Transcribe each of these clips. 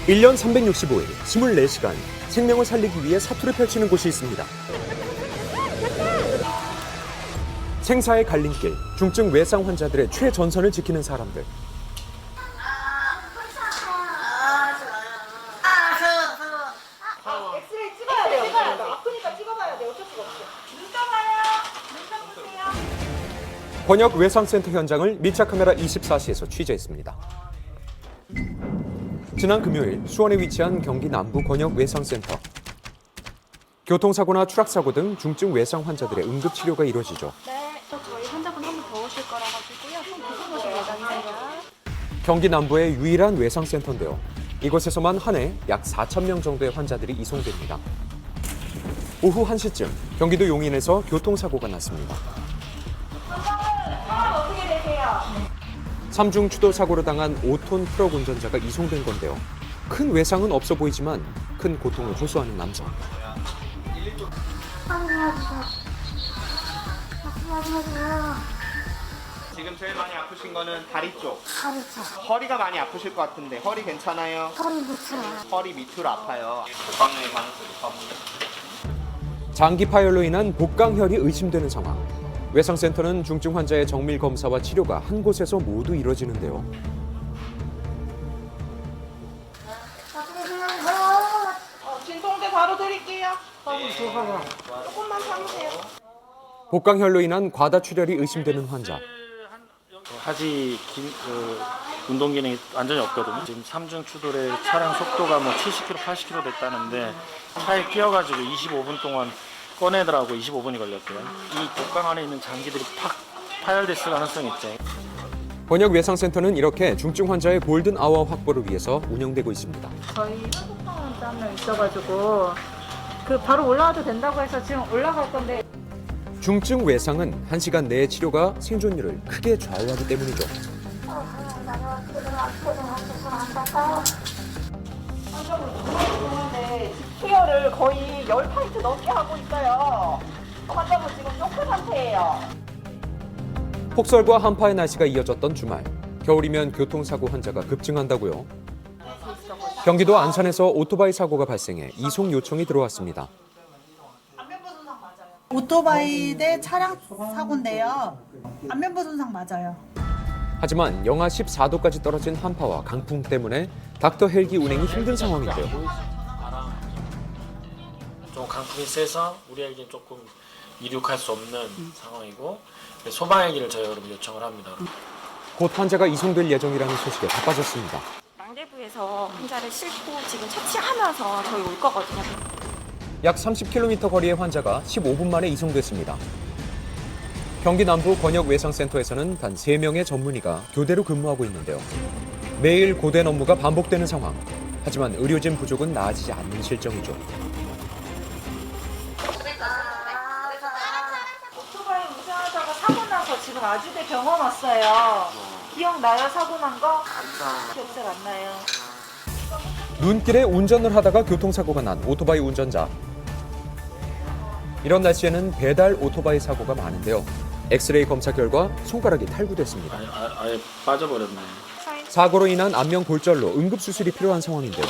1년 365일, 24시간 생명을 살리기 위해 사투를 펼치는 곳이 있습니다. 생사의 갈림길, 중증 외상 환자들의 최전선을 지키는 사람들. 엑스레이 찍어야 돼요. 아프니까 찍어봐야 돼요. 어쩔 수가 없어요. 눈 떠봐요. 눈 떠보세요. 번역 외상센터 현장을 밀착카메라 24시에서 취재했습니다. 지난 금요일 수원에 위치한 경기 남부 번역 외상센터. 교통사고나 추락사고 등 중증 외상 환자들의 응급치료가 이루어지죠. 네, 저희 환자분 한 분 더 오실 거라 가지고요. 좀 보고 오실 예정이세요. 경기 남부의 유일한 외상센터인데요. 이곳에서만 한 해 약 4,000명 정도의 환자들이 이송됩니다. 오후 1시쯤 경기도 용인에서 교통사고가 났습니다. 어떻게 되세요? 삼중 추돌 사고로 당한 5톤 트럭 운전자가 이송된 건데요. 큰 외상은 없어 보이지만 큰 고통을 호소하는 남성. 지금 제일 많이 아프신 거는 다리 쪽. 허리죠. 허리가 많이 아프실 것 같은데 허리 괜찮아요? 허리 밑으로. 허리 밑으로 아파요. 복강염의 가능성이 높아보니다. 장기 파열로 인한 복강혈이 의심되는 상황. 외상센터는 중증 환자의 정밀 검사와 치료가 한 곳에서 모두 이뤄지는데요. 진통제 바로 드릴게요. 조금만 참으세요. 복강혈로 인한 과다출혈이 의심되는 환자. 하지 운동 기능이 완전히 없거든요. 지금 삼중 추돌의 차량 속도가 뭐 70km, 80km 됐다는데 차에 끼어가지고 25분 동안 꺼내더라고 25분이 걸렸대요. 이 복강 안에 있는 장기들이 팍 파열됐을 가능성이 있죠. 번역 외상센터는 이렇게 중증 환자의 골든 아워 확보를 위해서 운영되고 있습니다. 저희 한국병 환자 한 명 있어가지고 바로 올라와도 된다고 해서 지금 올라갈 건데. 중증 외상은 1시간 내의 치료가 생존율을 크게 좌우하기 때문이죠. 네, 수혈을 거의 10파인트 넘게 하고 있어요. 환자분 지금 쇼크 상태예요. 폭설과 한파의 날씨가 이어졌던 주말. 겨울이면 교통사고 환자가 급증한다고요. 경기도 안산에서 오토바이 사고가 발생해 이송 요청이 들어왔습니다. 오토바이 대 차량 사고인데요. 안면부 손상 맞아요. 하지만 영하 14도까지 떨어진 한파와 강풍 때문에 닥터 헬기 운행이 힘든 상황인데요. 좀 강풍이 세서 우리 헬기는 조금 이륙할 수 없는 상황이고 소방 헬기를 저희가 그럼 요청을 합니다. 곧 환자가 이송될 예정이라는 소식에 바빠졌습니다. 낭대부에서 환자를 싣고 지금 처치하면서 저희 올 거거든요. 약 30km 거리의 환자가 15분 만에 이송됐습니다. 경기 남부 번역 외상센터에서는 단 3명의 전문의가 교대로 근무하고 있는데요. 매일 고된 업무가 반복되는 상황. 하지만 의료진 부족은 나아지지 않는 실정이죠. 오토바이 운전하다가 사고 나서 지금 아주대 병원 왔어요. 기억나요? 사고 난 거? 기억잘 안 나요. 눈길에 운전을 하다가 교통사고가 난 오토바이 운전자. 이런 날씨에는 배달 오토바이 사고가 많은데요. 엑스레이 검사 결과 손가락이 탈구됐습니다. 아예 빠져버렸네. 사고로 인한 안면 골절로 응급수술이 필요한 상황인데요.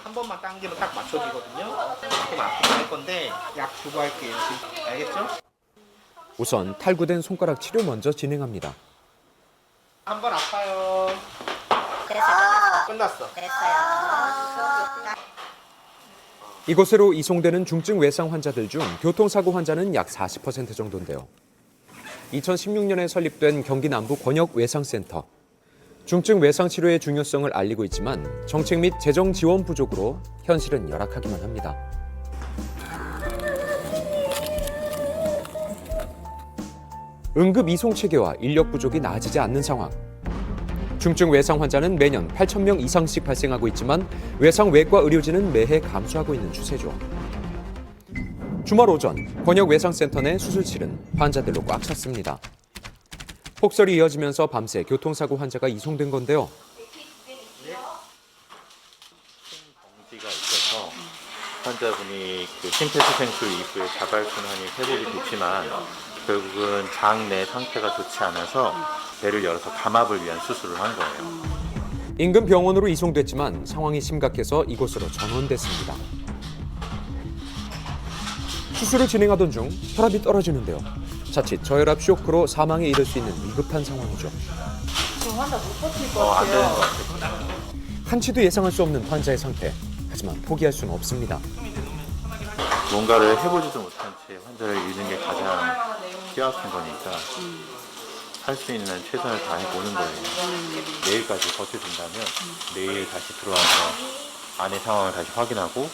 한 번만 당기면 딱 맞춰지거든요. 조금 아프게 할 건데 약 주고 할게요. 알겠죠? 우선 탈구된 손가락 치료 먼저 진행합니다. 한 번 아파요. 끝났어. 이곳으로 이송되는 중증 외상 환자들 중 교통사고 환자는 약 40% 정도인데요. 2016년에 설립된 경기 남부 번역 외상센터. 중증 외상 치료의 중요성을 알리고 있지만 정책 및 재정 지원 부족으로 현실은 열악하기만 합니다. 응급 이송 체계와 인력 부족이 나아지지 않는 상황. 중증 외상 환자는 매년 8,000명 이상씩 발생하고 있지만 외상 외과 의료진은 매해 감소하고 있는 추세죠. 주말 오전 번역 외상센터 내 수술실은 환자들로 꽉 찼습니다. 폭설이 이어지면서 밤새 교통사고 환자가 이송된 건데요. 봉지가 있어서 환자분이 심폐소생술 이후에 자발순환이 회복이 됐지만 결국은 장 내 상태가 좋지 않아서 배를 열어서 감압을 위한 수술을 한 거예요. 인근 병원으로 이송됐지만 상황이 심각해서 이곳으로 전원됐습니다. 수술을 진행하던 중 혈압이 떨어지는데요. 자칫 저혈압 쇼크로 사망에 이를 수 있는 위급한 상황이죠. 지금 환자 못 버틸 것 같아요. 한치도 예상할 수 없는 환자의 상태. 하지만 포기할 수는 없습니다. 뭔가를 해보지도 못한 채 환자를 잃는 게 가장 뼈아픈 거니까 할 수 있는 최선을 다해보는 거예요. 내일까지 버텨준다면 내일 다시 들어와서 안의 상황을 다시 확인하고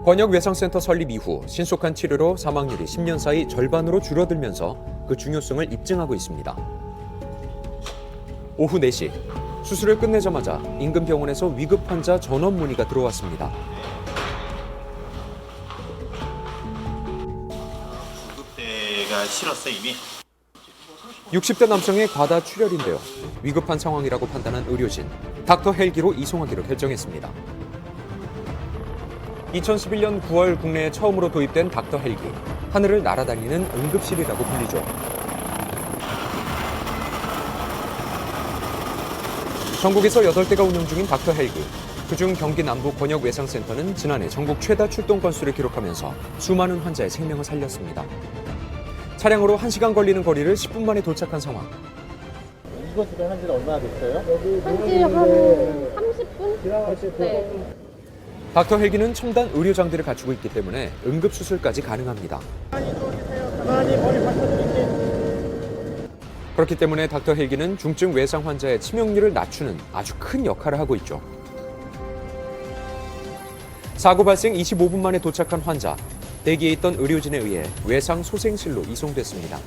권역외상센터 설립 이후 신속한 치료로 사망률이 10년 사이 절반으로 줄어들면서 그 중요성을 입증하고 있습니다. 오후 4시 수술을 끝내자마자 인근 병원에서 위급 환자 전원 문의가 들어왔습니다. 구급대가 실었어 이미. 60대 남성의 과다 출혈인데요. 위급한 상황이라고 판단한 의료진, 닥터 헬기로 이송하기로 결정했습니다. 2011년 9월 국내에 처음으로 도입된 닥터 헬기, 하늘을 날아다니는 응급실이라고 불리죠. 전국에서 8대가 운영 중인 닥터 헬기, 그중 경기 남부 권역외상센터는 지난해 전국 최다 출동 건수를 기록하면서 수많은 환자의 생명을 살렸습니다. 차량으로 1시간 걸리는 거리를 10분 만에 도착한 상황. 이거 지금 한 지는 얼마나 됐어요? 한지 한 30분? 네. 닥터 헬기는 첨단 의료 장비를 갖추고 있기 때문에 응급 수술까지 가능합니다. 그렇기 때문에 닥터 헬기는 중증 외상 환자의 치명률을 낮추는 아주 큰 역할을 하고 있죠. 사고 발생 25분 만에 도착한 환자, 대기에 있던 의료진에 의해 외상 소생실로 이송됐습니다.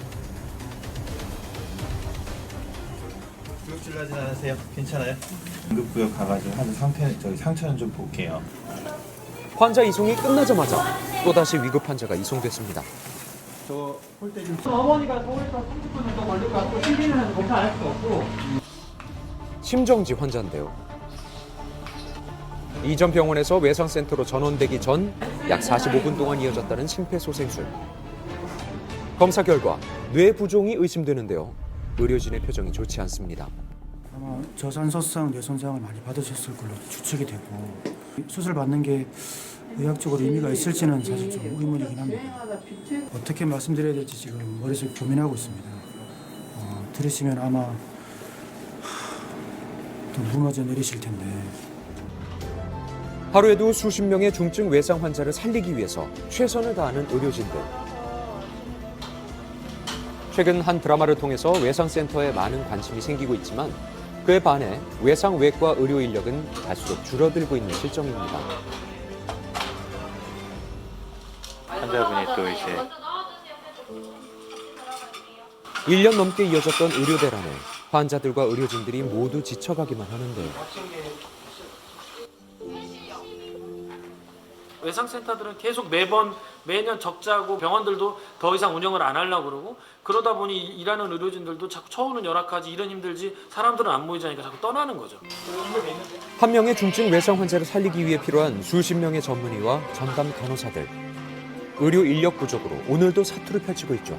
구역질 나진 않으세요? 괜찮아요? 응급구역 가가지고 하는 상처는 좀 볼게요. 환자 이송이 끝나자마자 또다시 위급 환자가 이송됐습니다. 어머니가 서울에서 30분 정도 걸릴 것 같고 TV는 검사 안 할 수가 없고. 심정지 환자인데요. 이전 병원에서 외상센터로 전원되기 전 약 45분 동안 이어졌다는 심폐소생술. 검사 결과 뇌 부종이 의심되는데요. 의료진의 표정이 좋지 않습니다. 아마 저산소성 뇌 손상을 많이 받으셨을 걸로 추측이 되고 수술 받는 게 의학적으로 의미가 있을지는 사실 좀 의문이긴 합니다. 어떻게 말씀드려야 될지 지금 머릿속에 고민하고 있습니다. 들으시면 아마 또 무너져 내리실 텐데. 하루에도 수십 명의 중증 외상 환자를 살리기 위해서 최선을 다하는 의료진들. 최근 한 드라마를 통해서 외상센터에 많은 관심이 생기고 있지만 그에 반해 외상외과 의료 인력은 갈수록 줄어들고 있는 실정입니다. 환자분이 또 이제 1년 넘게 이어졌던 의료 대란에 환자들과 의료진들이 모두 지쳐가기만 하는데요. 외상센터들은 계속 매년 적자고 병원들도 더 이상 운영을 안 하려고 그러고 그러다 보니 일하는 의료진들도 자꾸 처우는 열악하지 일은 힘들지 사람들은 안 모이자니까 자꾸 떠나는 거죠. 한 명의 중증 외상 환자를 살리기 위해 필요한 수십 명의 전문의와 전담 간호사들. 의료 인력 부족으로 오늘도 사투를 펼치고 있죠.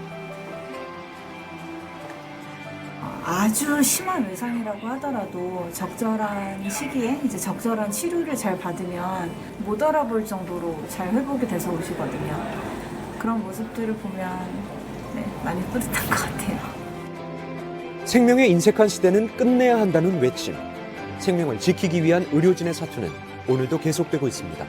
아주 심한 외상이라고 하더라도 적절한 시기에 이제 적절한 치료를 잘 받으면 못 알아볼 정도로 잘 회복이 돼서 오시거든요. 그런 모습들을 보면 많이 뿌듯한 것 같아요. 생명의 인색한 시대는 끝내야 한다는 외침. 생명을 지키기 위한 의료진의 사투는 오늘도 계속되고 있습니다.